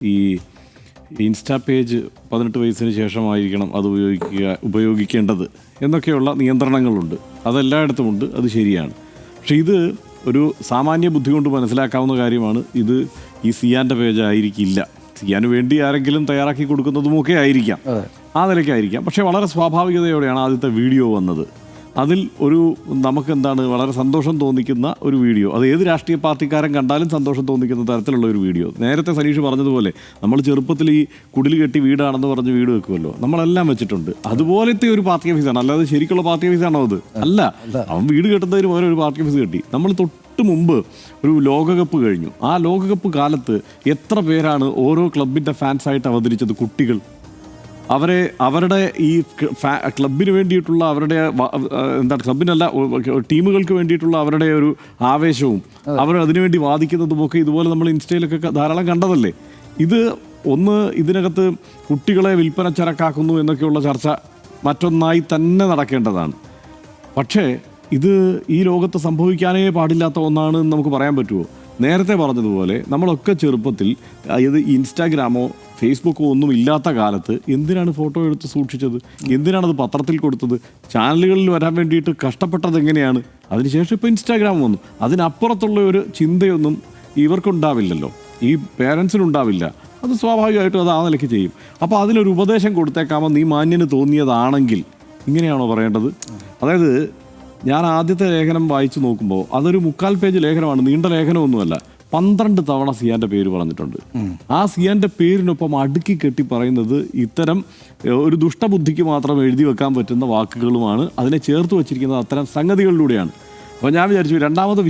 ഈ insta page 18 വയസ്സിന് ശേഷമായിരിക്കണം അത് ഉപയോഗിക്കേണ്ടത് എന്നൊക്കെയുള്ള നിയന്ത്രണങ്ങളുണ്ട്. അതെല്ലായിടത്തുമുണ്ട്, അത് ശരിയാണ്. പക്ഷേ ഇത് ഒരു സാമാന്യ ബുദ്ധി കൊണ്ട് മനസ്സിലാക്കാവുന്ന കാര്യമാണ്. ഇത് ഈ സിയാൻ്റെ പേജ് ആയിരിക്കില്ല. സിയാന് വേണ്ടി ആരെങ്കിലും തയ്യാറാക്കി കൊടുക്കുന്നതുമൊക്കെ ആയിരിക്കാം, ആ നിലയ്ക്കായിരിക്കാം. പക്ഷേ വളരെ സ്വാഭാവികതയോടെയാണ് ആദ്യത്തെ വീഡിയോ വന്നത്. അതിൽ ഒരു നമുക്കെന്താണ് വളരെ സന്തോഷം തോന്നിക്കുന്ന ഒരു വീഡിയോ, അത് ഏത് രാഷ്ട്രീയ പാർട്ടിക്കാരൻ കണ്ടാലും സന്തോഷം തോന്നിക്കുന്ന തരത്തിലുള്ള ഒരു വീഡിയോ. നേരത്തെ സനീഷ് പറഞ്ഞതുപോലെ നമ്മൾ ചെറുപ്പത്തിൽ ഈ കുടിൽ കെട്ടി വീടാണെന്ന് പറഞ്ഞ് വീട് വെക്കുമല്ലോ, നമ്മളെല്ലാം വെച്ചിട്ടുണ്ട്. അതുപോലത്തെ ഒരു പാർട്ടി ഓഫീസാണ്, അല്ലാതെ ശരിക്കുള്ള പാർട്ടി ഓഫീസാണോ അത്? അല്ല. അവൻ വീട് കെട്ടുന്നതിന് പോലെ ഒരു പാർട്ടി ഓഫീസ് കെട്ടി. നമ്മൾ തൊട്ട് മുമ്പ് ഒരു ലോകകപ്പ് കഴിഞ്ഞു. ആ ലോകകപ്പ് കാലത്ത് എത്ര പേരാണ് ഓരോ ക്ലബിൻ്റെ ഫാൻസായിട്ട് അവതരിച്ചത്? കുട്ടികൾ അവരുടെ ഈ ക്ലബിന് വേണ്ടിയിട്ടുള്ള അവരുടെ എന്താണ്, ക്ലബിനല്ല ടീമുകൾക്ക് വേണ്ടിയിട്ടുള്ള അവരുടെ ഒരു ആവേശവും അവർ അതിനുവേണ്ടി വാദിക്കുന്നതുമൊക്കെ ഇതുപോലെ നമ്മൾ ഇൻസ്റ്റയിലൊക്കെ ധാരാളം കണ്ടതല്ലേ. ഇത് ഇതിനകത്ത് കുട്ടികളെ വിൽപ്പന ചരക്കാക്കുന്നു എന്നൊക്കെയുള്ള ചർച്ച മറ്റൊന്നായി തന്നെ നടക്കേണ്ടതാണ്. പക്ഷേ ഇത് ഈ ലോകത്ത് സംഭവിക്കാനേ പാടില്ലാത്ത ഒന്നാണ് എന്ന് നമുക്ക് പറയാൻ പറ്റുമോ? നേരത്തെ പറഞ്ഞതുപോലെ നമ്മളൊക്കെ ചെറുപ്പത്തിൽ ഇത് ഇൻസ്റ്റാഗ്രാമോ ഫേസ്ബുക്കോ ഒന്നും ഇല്ലാത്ത കാലത്ത് എന്തിനാണ് ഫോട്ടോ എടുത്ത് സൂക്ഷിച്ചത്? എന്തിനാണത് പത്രത്തിൽ കൊടുത്തത്? ചാനലുകളിൽ വരാൻ വേണ്ടിയിട്ട് കഷ്ടപ്പെട്ടത് എങ്ങനെയാണ്? അതിനുശേഷം ഇപ്പോൾ ഇൻസ്റ്റാഗ്രാം വന്നു. അതിനപ്പുറത്തുള്ള ഒരു ചിന്തയൊന്നും ഇവർക്കുണ്ടാവില്ലല്ലോ, ഈ പേരൻസിനുണ്ടാവില്ല. അത് സ്വാഭാവികമായിട്ടും അത് ആ നിലയ്ക്ക് ചെയ്യും. അപ്പോൾ അതിലൊരു ഉപദേശം കൊടുത്തേക്കാമോ നീ മാന്യന് തോന്നിയതാണെങ്കിൽ, ഇങ്ങനെയാണോ പറയേണ്ടത്? അതായത് ഞാൻ ആദ്യത്തെ ലേഖനം വായിച്ചു നോക്കുമ്പോൾ അതൊരു 3/4 പേജ് ലേഖനമാണ്, നീണ്ട ലേഖനമൊന്നുമല്ല. 12 തവണ സിയാൻ്റെ പേര് പറഞ്ഞിട്ടുണ്ട്. ആ സിയാൻ്റെ പേരിനൊപ്പം അടുക്കി കെട്ടി പറയുന്നത് ഇത്തരം ഒരു ദുഷ്ടബുദ്ധിക്ക് മാത്രം എഴുതി വെക്കാൻ പറ്റുന്ന വാക്കുകളുമാണ്. അതിനെ ചേർത്ത് വച്ചിരിക്കുന്നത് അത്തരം സംഗതികളിലൂടെയാണ്. അപ്പോൾ ഞാൻ വിചാരിച്ചു രണ്ടാമത്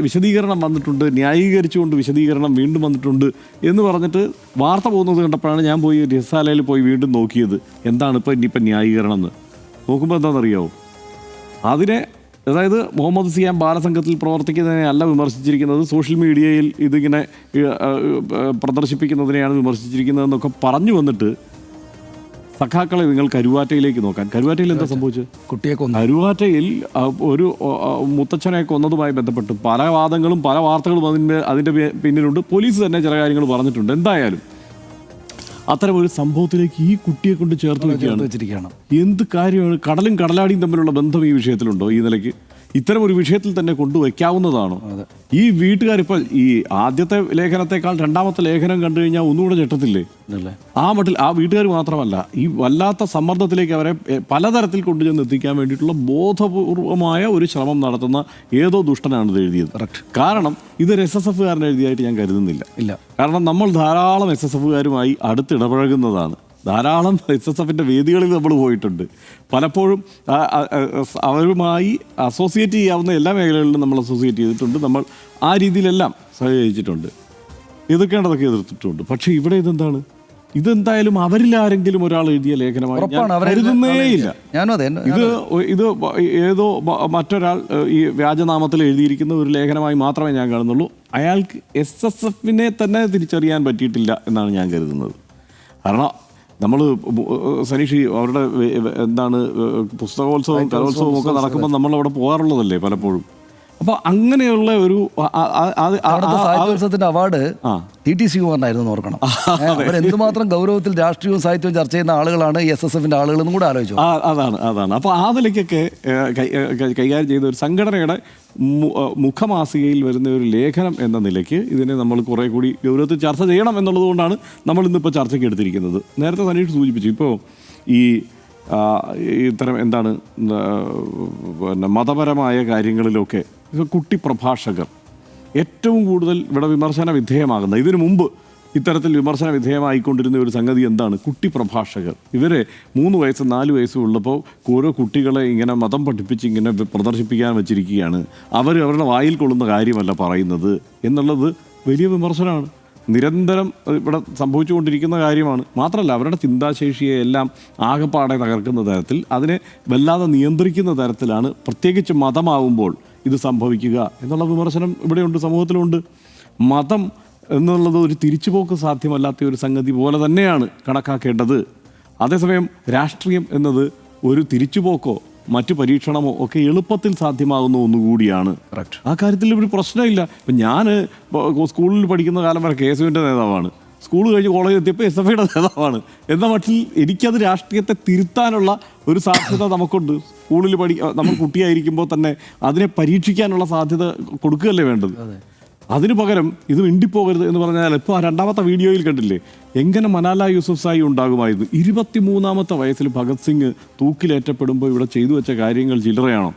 വിശദീകരണം വന്നിട്ടുണ്ട്, ന്യായീകരിച്ചുകൊണ്ട് വിശദീകരണം വീണ്ടും വന്നിട്ടുണ്ട് എന്ന് പറഞ്ഞിട്ട് വാർത്ത പോകുന്നത് കണ്ടപ്പോഴാണ് ഞാൻ പോയി രസാലയിൽ പോയി വീണ്ടും നോക്കിയത് എന്താണ് ഇനിയിപ്പം ന്യായീകരണം എന്ന്. നോക്കുമ്പോൾ എന്താണെന്നറിയാമോ? അതായത് മുഹമ്മദ് സിയാം ബാലസംഘത്തിൽ പ്രവർത്തിക്കുന്നതിനെ അല്ല വിമർശിച്ചിരിക്കുന്നത്, സോഷ്യൽ മീഡിയയിൽ ഇതിങ്ങനെ പ്രദർശിപ്പിക്കുന്നതിനെയാണ് വിമർശിച്ചിരിക്കുന്നതെന്നൊക്കെ പറഞ്ഞു വന്നിട്ട് സഖാക്കളെ നിങ്ങൾ കരുവാറ്റയിലേക്ക് നോക്കാൻ. കരുവാറ്റയിൽ എന്താ സംഭവിച്ചത്? കുട്ടിയെ കൊന്നു. കരുവാറ്റയിൽ ഒരു മുത്തച്ഛനെ കൊന്നതുമായി ബന്ധപ്പെട്ട് പല വാദങ്ങളും പല വാർത്തകളും അതിൻ്റെ പിന്നിലുണ്ട്. പോലീസ് തന്നെ ചില കാര്യങ്ങൾ പറഞ്ഞിട്ടുണ്ട്. എന്തായാലും അത്തരം ഒരു സംഭവത്തിലേക്ക് ഈ കുട്ടിയെ കൊണ്ട് ചേർത്ത് വെച്ചിരിക്കുകയാണ്. എന്ത് കാര്യമാണ്? കടലും കടലാടിയും തമ്മിലുള്ള ബന്ധം ഈ വിഷയത്തിലുണ്ടോ? ഈ നിലയ്ക്ക് ഇത്തരം ഒരു വിഷയത്തിൽ തന്നെ കൊണ്ടുവയ്ക്കാവുന്നതാണോ? ഈ വീട്ടുകാരിപ്പോൾ ഈ ആദ്യത്തെ ലേഖനത്തെക്കാൾ രണ്ടാമത്തെ ലേഖനം കണ്ടു കഴിഞ്ഞാൽ ഒന്നുകൂടെ ഞെട്ടത്തില്ലേ? ആ മട്ടിൽ ആ വീട്ടുകാർ മാത്രമല്ല, ഈ വല്ലാത്ത സമ്മർദ്ദത്തിലേക്ക് അവരെ പലതരത്തിൽ കൊണ്ടുചെന്ന് എത്തിക്കാൻ വേണ്ടിയിട്ടുള്ള ബോധപൂർവമായ ഒരു ശ്രമം നടത്തുന്ന ഏതോ ദുഷ്ടനാണ് ഇത് എഴുതിയത്. കാരണം ഇതൊരു SSFകാരൻ എഴുതിയായിട്ട് ഞാൻ കരുതുന്നില്ല. കാരണം നമ്മൾ ധാരാളം SSFകാരുമായി അടുത്തിടപഴകുന്നതാണ്. ധാരാളം SSFിൻ്റെ വേദികളിൽ നമ്മൾ പോയിട്ടുണ്ട്. പലപ്പോഴും അവരുമായി അസോസിയേറ്റ് ചെയ്യാവുന്ന എല്ലാ മേഖലകളിലും നമ്മൾ അസോസിയേറ്റ് ചെയ്തിട്ടുണ്ട്. നമ്മൾ ആ രീതിയിലെല്ലാം സഹകരിച്ചിട്ടുണ്ട്, എതിർക്കേണ്ടതൊക്കെ എതിർത്തിട്ടുണ്ട്. പക്ഷേ ഇവിടെ ഇതെന്താണ്? ഇതെന്തായാലും അവരിൽ ആരെങ്കിലും ഒരാൾ എഴുതിയ ലേഖനമായി കരുതുന്നേയില്ല. ഇത് ഏതോ മറ്റൊരാൾ ഈ വ്യാജനാമത്തിൽ എഴുതിയിരിക്കുന്ന ഒരു ലേഖനമായി മാത്രമേ ഞാൻ കാണുന്നുള്ളൂ. അയാൾക്ക് SSFിനെ തന്നെ തിരിച്ചറിയാൻ പറ്റിയിട്ടില്ല എന്നാണ് ഞാൻ കരുതുന്നത്. കാരണം നമ്മൾ സനീഷ് അവരുടെ എന്താണ് പുസ്തകോത്സവവും കലോത്സവവും ഒക്കെ നടക്കുമ്പോൾ നമ്മളവിടെ പോകാറുള്ളതല്ലേ പലപ്പോഴും. അപ്പോൾ അങ്ങനെയുള്ള ഒരു സാഹിത്യോത്സവത്തിന്റെ അവാർഡ് TTC കുമാറിനായിരുന്നു ഓർക്കണം. എന്തുമാത്രം ഗൗരവത്തിൽ രാഷ്ട്രീയവും സാഹിത്യവും ചർച്ച ചെയ്യുന്ന ആളുകളാണ് ഈ SSFിന്റെ ആളുകളെന്നും കൂടെ ആലോചിച്ചു. അതാണ്. അപ്പോൾ ആ നിലയ്ക്കൊക്കെ കൈകാര്യം ചെയ്ത ഒരു സംഘടനയുടെ മുഖമാസികയിൽ വരുന്ന ഒരു ലേഖനം എന്ന നിലയ്ക്ക് ഇതിനെ നമ്മൾ കുറേ കൂടി ഗൗരവത്തിൽ ചർച്ച ചെയ്യണം എന്നുള്ളത് കൊണ്ടാണ് നമ്മളിന്നിപ്പോൾ ചർച്ചയ്ക്ക് എടുത്തിരിക്കുന്നത്. നേരത്തെ സനീഷ് സൂചിപ്പിച്ചു, ഇപ്പോൾ ഈ ഇത്തരം എന്താണ് പിന്നെ മതപരമായ കാര്യങ്ങളിലൊക്കെ കുട്ടി പ്രഭാഷകർ ഏറ്റവും കൂടുതൽ ഇവിടെ വിമർശന വിധേയമാകുന്ന, ഇതിനു മുമ്പ് ഇത്തരത്തിൽ വിമർശന വിധേയമായിക്കൊണ്ടിരുന്ന ഒരു സംഗതി എന്താണ്? കുട്ടി പ്രഭാഷകർ. ഇവരെ 3 വയസ്സ് 4 വയസ്സ് ഉള്ളപ്പോൾ ഓരോ കുട്ടികളെ ഇങ്ങനെ മതം പഠിപ്പിച്ച് ഇങ്ങനെ പ്രദർശിപ്പിക്കാൻ വെച്ചിരിക്കുകയാണ്. അവരുടെ വായിൽ കൊള്ളുന്ന കാര്യമല്ല പറയുന്നത് എന്നുള്ളത് വലിയ വിമർശനമാണ്. നിരന്തരം ഇവിടെ സംഭവിച്ചുകൊണ്ടിരിക്കുന്ന കാര്യമാണ്. മാത്രമല്ല അവരുടെ ചിന്താശേഷിയെ എല്ലാം ആകെപ്പാടെ തകർക്കുന്ന തരത്തിൽ, അതിനെ വല്ലാതെ നിയന്ത്രിക്കുന്ന തരത്തിലാണ് പ്രത്യേകിച്ച് മതമാവുമ്പോൾ ഇത് സംഭവിക്കുക എന്നുള്ള വിമർശനം ഇവിടെയുണ്ട്, സമൂഹത്തിലുണ്ട്. മതം എന്നുള്ളത് ഒരു തിരിച്ചുപോക്ക് സാധ്യമല്ലാത്ത ഒരു സംഗതി പോലെ തന്നെയാണ് കണക്കാക്കേണ്ടത്. അതേസമയം രാഷ്ട്രീയം എന്നത് ഒരു തിരിച്ചുപോക്കോ മറ്റു പരീക്ഷണമോ ഒക്കെ എളുപ്പത്തിൽ സാധ്യമാകുന്ന ഒന്നുകൂടിയാണ്. ആ കാര്യത്തിൽ ഒരു പ്രശ്നമില്ല. ഇപ്പം ഞാൻ സ്കൂളിൽ പഠിക്കുന്ന കാലം വരെ KSUവിൻ്റെ നേതാവാണ്. സ്കൂൾ കഴിഞ്ഞ് കോളേജിൽ എത്തിയപ്പോൾ SFIയുടെ നേതാവാണ് എന്ന മട്ടിൽ എനിക്കത് രാഷ്ട്രീയത്തെ തിരുത്താനുള്ള ഒരു സാധ്യത നമുക്കുണ്ട്. സ്കൂളിൽ നമ്മൾ കുട്ടിയായിരിക്കുമ്പോൾ തന്നെ അതിനെ പരീക്ഷിക്കാനുള്ള സാധ്യത കൊടുക്കുകയല്ലേ വേണ്ടത്. അതിനു പകരം ഇത് മിണ്ടിപ്പോകരുത് എന്ന് പറഞ്ഞാൽ ഇപ്പോൾ ആ രണ്ടാമത്തെ വീഡിയോയിൽ കണ്ടില്ലേ എങ്ങനെ മലാല യൂസഫ്സായി ഉണ്ടാകുമായിരുന്നു. 23-ാമത്തെ വയസ്സിൽ ഭഗത് സിംഗ് തൂക്കിലേറ്റപ്പെടുമ്പോൾ ഇവിടെ ചെയ്തു വെച്ച കാര്യങ്ങൾ ചില്ലറയാണോ?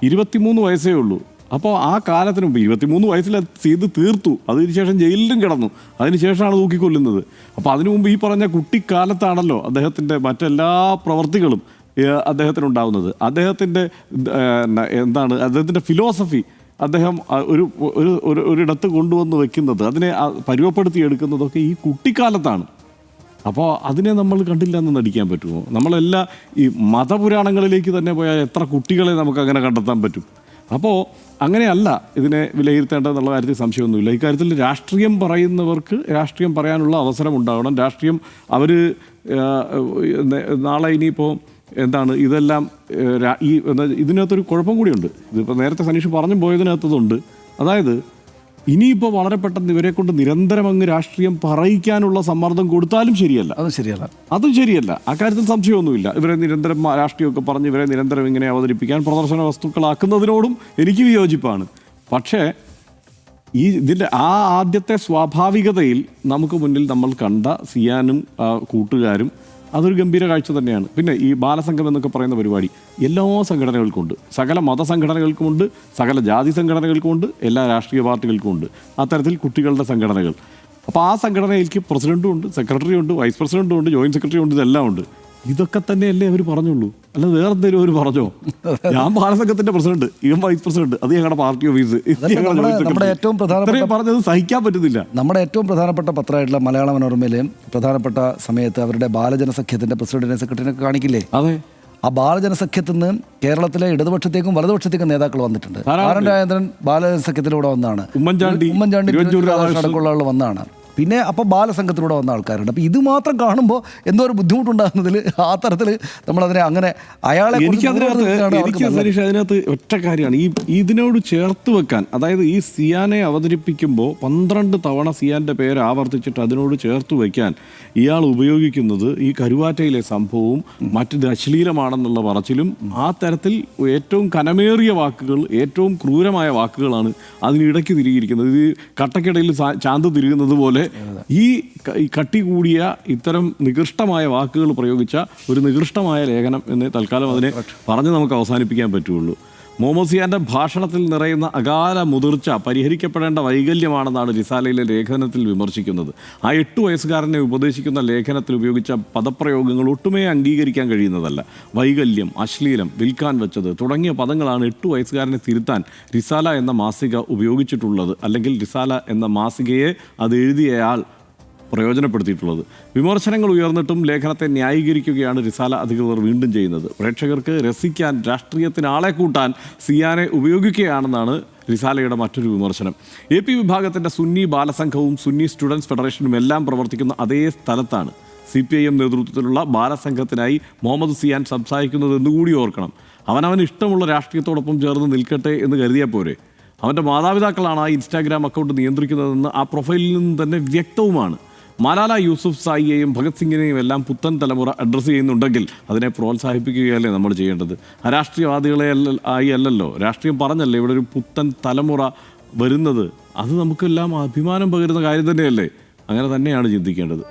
23 വയസ്സേ ഉള്ളൂ. അപ്പോൾ ആ കാലത്തിന് മുമ്പ് 23 വയസ്സിൽ ചെയ്ത് തീർത്തു. അതിനുശേഷം ജയിലിലും കിടന്നു. അതിനുശേഷമാണ് തൂക്കിക്കൊല്ലുന്നത്. അപ്പോൾ അതിനു മുമ്പ് ഈ പറഞ്ഞ കുട്ടിക്കാലത്താണല്ലോ അദ്ദേഹത്തിൻ്റെ മറ്റെല്ലാ പ്രവർത്തികളും അദ്ദേഹത്തിനുണ്ടാവുന്നത്. അദ്ദേഹത്തിൻ്റെ അദ്ദേഹത്തിൻ്റെ ഫിലോസഫി അദ്ദേഹം ഒരിടത്ത് കൊണ്ടുവന്ന് വെക്കുന്നത്, അതിനെ പരുവപ്പെടുത്തിയെടുക്കുന്നതൊക്കെ ഈ കുട്ടിക്കാലത്താണ്. അപ്പോൾ അതിനെ നമ്മൾ കണ്ടില്ല എന്ന് നടിക്കാൻ പറ്റുമോ? നമ്മളെല്ലാം ഈ മതപുരാണങ്ങളിലേക്ക് തന്നെ പോയാൽ എത്ര കുട്ടികളെ നമുക്ക് അങ്ങനെ കണ്ടെത്താൻ പറ്റും? അപ്പോൾ അങ്ങനെയല്ല ഇതിനെ വിലയിരുത്തേണ്ടതെന്നുള്ള കാര്യത്തിൽ സംശയമൊന്നുമില്ല. ഇക്കാര്യത്തിൽ രാഷ്ട്രീയം പറയുന്നവർക്ക് രാഷ്ട്രീയം പറയാനുള്ള അവസരം ഉണ്ടാകണം. രാഷ്ട്രീയം അവർ നാളെ ഇനിയിപ്പോൾ ഇതെല്ലാം ഇതിനകത്തൊരു കുഴപ്പം കൂടിയുണ്ട്. ഇതിപ്പോൾ നേരത്തെ സനീഷ് പറഞ്ഞു പോയതിനകത്തതുണ്ട്. അതായത് ഇനിയിപ്പോൾ വളരെ പെട്ടെന്ന് ഇവരെ കൊണ്ട് നിരന്തരം അങ്ങ് രാഷ്ട്രീയം പറയിക്കാനുള്ള സമ്മർദ്ദം കൊടുത്താലും ശരിയല്ല. അതും ശരിയല്ല. അക്കാര്യത്തിൽ സംശയമൊന്നുമില്ല. ഇവരെ നിരന്തരം രാഷ്ട്രീയമൊക്കെ പറഞ്ഞ് ഇവരെ നിരന്തരം ഇങ്ങനെ അവതരിപ്പിക്കാൻ പ്രദർശന വസ്തുക്കളാക്കുന്നതിനോടും എനിക്ക് വിയോജിപ്പാണ്. പക്ഷേ ഇതിൻ്റെ ആദ്യത്തെ സ്വാഭാവികതയിൽ നമുക്ക് മുന്നിൽ നമ്മൾ കണ്ട സിയാനും കൂട്ടുകാരും അതൊരു ഗംഭീര കാഴ്ച തന്നെയാണ്. പിന്നെ ഈ ബാലസംഘം എന്നൊക്കെ പറയുന്ന പരിപാടി എല്ലാ സംഘടനകൾക്കുമുണ്ട്, സകല മതസംഘടനകൾക്കുമുണ്ട്, സകല ജാതി സംഘടനകൾക്കുമുണ്ട്, എല്ലാ രാഷ്ട്രീയ പാർട്ടികൾക്കുമുണ്ട് അത്തരത്തിൽ കുട്ടികളുടെ സംഘടനകൾ. അപ്പോൾ ആ സംഘടനയിലേക്ക് പ്രസിഡൻറ്റും ഉണ്ട്, സെക്രട്ടറി ഉണ്ട്, വൈസ് പ്രസിഡൻറ്റും ഉണ്ട്, ജോയിൻറ്റ് സെക്രട്ടറി ഉണ്ട്, ഇതെല്ലാം ഉണ്ട്. ഇതൊക്കെ തന്നെയല്ലേ അവർ പറഞ്ഞുള്ളൂ, അല്ല വേറെ എന്തെങ്കിലും അവർ പറഞ്ഞോ? ഞാൻ ബാലസംഘത്തിന്റെ പ്രസിഡന്റ്, ഇവൻ വൈസ് പ്രസിഡന്റ്, അത് ഞങ്ങളുടെ പാർട്ടി ഓഫീസ്, പറഞ്ഞത് സഹിക്കാൻ പറ്റുന്നില്ല. നമ്മുടെ ഏറ്റവും പ്രധാനപ്പെട്ട പത്രമായിട്ടുള്ള മലയാള മനോരമയിലെ പ്രധാനപ്പെട്ട സമയത്ത് അവരുടെ ബാലജനസഖ്യത്തിന്റെ പ്രസിഡന്റിനെ സെക്രട്ടറിനെ കാണിക്കില്ലേ? അതെ. ആ ബാലജനസഖ്യത്തിൽ നിന്ന് കേരളത്തിലെ ഇടതുപക്ഷത്തേക്കും വലതുപക്ഷത്തേക്കും നേതാക്കൾ വന്നിട്ടുണ്ട്. ആർ.എൻ. രാജേന്ദ്രൻ ബാലജനസഖ്യത്തിലൂടെ വന്നതാണ്. ഉമ്മൻചാണ്ടി അടക്കമുള്ള ആൾ വന്നതാണ്. പിന്നെ അപ്പോൾ ബാലസംഘത്തിലൂടെ വന്ന ആൾക്കാരുണ്ട്. അപ്പോൾ ഇത് മാത്രം കാണുമ്പോൾ എന്തോ ഒരു ബുദ്ധിമുട്ടുണ്ടാകുന്നതിൽ ആ തരത്തിൽ നമ്മളതിനെ അങ്ങനെ അയാളെ അതിനകത്ത് ഒറ്റ കാര്യമാണ് ഇതിനോട് ചേർത്ത് വെക്കാൻ. അതായത് ഈ സിയാനെ അവതരിപ്പിക്കുമ്പോൾ 12 തവണ സിയാന്റെ പേര് ആവർത്തിച്ചിട്ട് അതിനോട് ചേർത്ത് വയ്ക്കാൻ ഇയാൾ ഉപയോഗിക്കുന്നത് ഈ കരുവാറ്റയിലെ സംഭവവും മറ്റത് അശ്ലീലമാണെന്നുള്ള പറച്ചിലും ആ തരത്തിൽ ഏറ്റവും കനമേറിയ വാക്കുകൾ, ഏറ്റവും ക്രൂരമായ വാക്കുകളാണ് അതിനിടയ്ക്ക് തിരിയിരിക്കുന്നത്. ഇത് കട്ടക്കിടയിൽ ചാന്ത് തിരികുന്നത് പോലെ ഈ കട്ടി കൂടിയ ഇത്തരം നികൃഷ്ടമായ വാക്കുകൾ പ്രയോഗിച്ച ഒരു നികൃഷ്ടമായ ലേഖനം എന്ന് തൽക്കാലം അതിനെ പറഞ്ഞ് നമുക്ക് അവസാനിപ്പിക്കാൻ പറ്റുള്ളൂ. മുഹമ്മദ് സിയാന്റെ ഭാഷണത്തിൽ നിറയുന്ന അകാല മുതിർച്ച പരിഹരിക്കപ്പെടേണ്ട വൈകല്യമാണെന്നാണ് റിസാലയിലെ ലേഖനത്തിൽ വിമർശിക്കുന്നത്. ആ 8 വയസ്സുകാരനെ ഉപദേശിക്കുന്ന ലേഖനത്തിൽ ഉപയോഗിച്ച പദപ്രയോഗങ്ങൾ ഒട്ടുമേ അംഗീകരിക്കാൻ കഴിയുന്നതല്ല. വൈകല്യം, അശ്ലീലം, വിൽക്കാൻ വെച്ചത് തുടങ്ങിയ പദങ്ങളാണ് 8 വയസ്സുകാരനെ തിരുത്താൻ റിസാല എന്ന മാസിക ഉപയോഗിച്ചിട്ടുള്ളത്. അല്ലെങ്കിൽ റിസാല എന്ന മാസികയെ അത് എഴുതിയയാൾ പ്രയോജനപ്പെടുത്തിയിട്ടുള്ളത്. വിമർശനങ്ങൾ ഉയർന്നിട്ടും ലേഖനത്തെ ന്യായീകരിക്കുകയാണ് റിസാല അധികൃതർ വീണ്ടും ചെയ്യുന്നത്. പ്രേക്ഷകർക്ക് രസിക്കാൻ, രാഷ്ട്രീയത്തിന് ആളെ കൂട്ടാൻ സിയാനെ ഉപയോഗിക്കുകയാണെന്നാണ് റിസാലയുടെ മറ്റൊരു വിമർശനം. AP വിഭാഗത്തിൻ്റെ സുന്നി ബാലസംഘവും സുന്നി സ്റ്റുഡൻസ് ഫെഡറേഷനും എല്ലാം പ്രവർത്തിക്കുന്ന അതേ സ്ഥലത്താണ് CPIM നേതൃത്വത്തിലുള്ള ബാലസംഘത്തിനായി മുഹമ്മദ് സിയാൻ സംസാരിക്കുന്നത് എന്നുകൂടി ഓർക്കണം. അവനവന് ഇഷ്ടമുള്ള രാഷ്ട്രീയത്തോടൊപ്പം ചേർന്ന് നിൽക്കട്ടെ എന്ന് കരുതിയാൽ പോരെ? അവൻ്റെ മാതാപിതാക്കളാണ് ആ ഇൻസ്റ്റാഗ്രാം അക്കൗണ്ട് നിയന്ത്രിക്കുന്നതെന്ന് ആ പ്രൊഫൈലിൽ നിന്ന് തന്നെ വ്യക്തവുമാണ്. മലാല യൂസഫ്സായിയെയും ഭഗത് സിംഗിനെയും എല്ലാം പുത്തൻ തലമുറ അഡ്രസ്സ് ചെയ്യുന്നുണ്ടെങ്കിൽ അതിനെ പ്രോത്സാഹിപ്പിക്കുകയല്ലേ നമ്മൾ ചെയ്യേണ്ടത്? രാഷ്ട്രീയവാദികളെ അല്ലല്ലോ, രാഷ്ട്രീയം പറഞ്ഞല്ലേ ഇവിടെ ഒരു പുത്തൻ തലമുറ വരുന്നത്. അത് നമുക്കെല്ലാം അഭിമാനം പകരുന്ന കാര്യം തന്നെയല്ലേ? അങ്ങനെ തന്നെയാണ് ചിന്തിക്കേണ്ടത്.